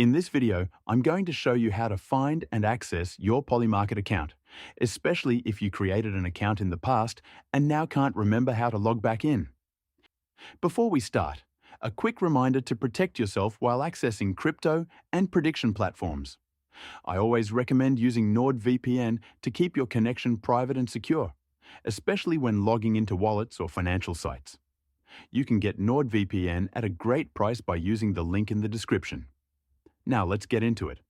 In this video, I'm going to show you how to find and access your Polymarket account, especially if you created an account in the past and now can't remember how to log back in. Before we start, a quick reminder to protect yourself while accessing crypto and prediction platforms. I always recommend using NordVPN to keep your connection private and secure, especially when logging into wallets or financial sites. You can get NordVPN at a great price by using the link in the description. Now let's get into it.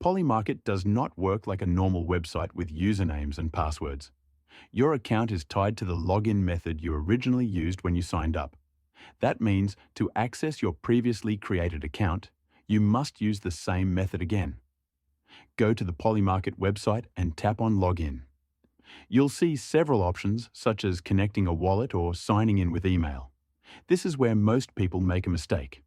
Polymarket does not work like a normal website with usernames and passwords. Your account is tied to the login method you originally used when you signed up. That means to access your previously created account, you must use the same method again. Go to the Polymarket website and tap on Login. You'll see several options such as connecting a wallet or signing in with email. This is where most people make a mistake.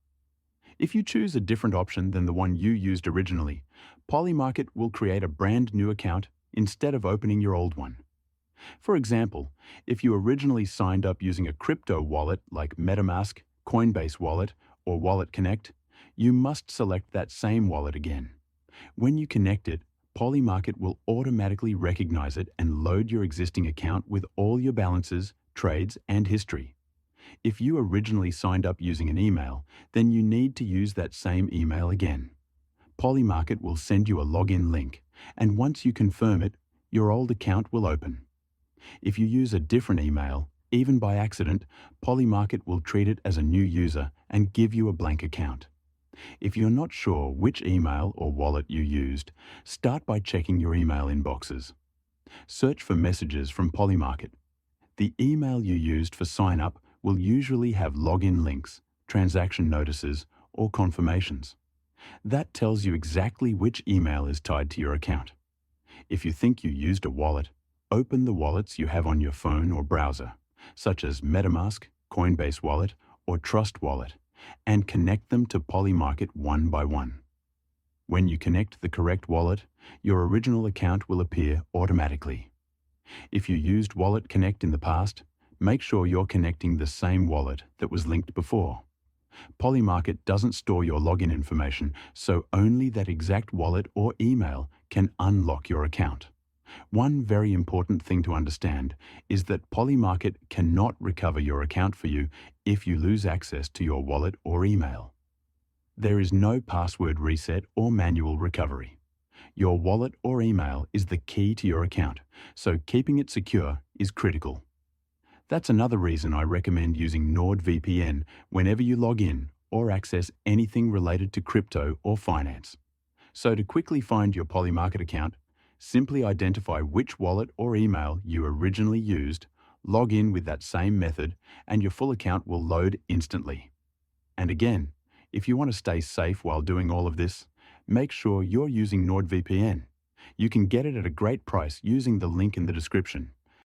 If you choose a different option than the one you used originally, Polymarket will create a brand new account instead of opening your old one. For example, if you originally signed up using a crypto wallet like MetaMask, Coinbase Wallet, or Wallet Connect, you must select that same wallet again. When you connect it, Polymarket will automatically recognize it and load your existing account with all your balances, trades, and history. If you originally signed up using an email, then you need to use that same email again. Polymarket will send you a login link, and once you confirm it, your old account will open. If you use a different email, even by accident, Polymarket will treat it as a new user and give you a blank account. If you're not sure which email or wallet you used, start by checking your email inboxes. Search for messages from Polymarket. The email you used for sign-up will usually have login links, transaction notices, or confirmations. That tells you exactly which email is tied to your account. If you think you used a wallet, open the wallets you have on your phone or browser, such as MetaMask, Coinbase Wallet, or Trust Wallet, and connect them to Polymarket one by one. When you connect the correct wallet, your original account will appear automatically. If you used Wallet Connect in the past, make sure you're connecting the same wallet that was linked before. Polymarket doesn't store your login information, so only that exact wallet or email can unlock your account. One very important thing to understand is that Polymarket cannot recover your account for you if you lose access to your wallet or email. There is no password reset or manual recovery. Your wallet or email is the key to your account, so keeping it secure is critical. That's another reason I recommend using NordVPN whenever you log in or access anything related to crypto or finance. So to quickly find your Polymarket account, simply identify which wallet or email you originally used, log in with that same method, and your full account will load instantly. And again, if you want to stay safe while doing all of this, make sure you're using NordVPN. You can get it at a great price using the link in the description.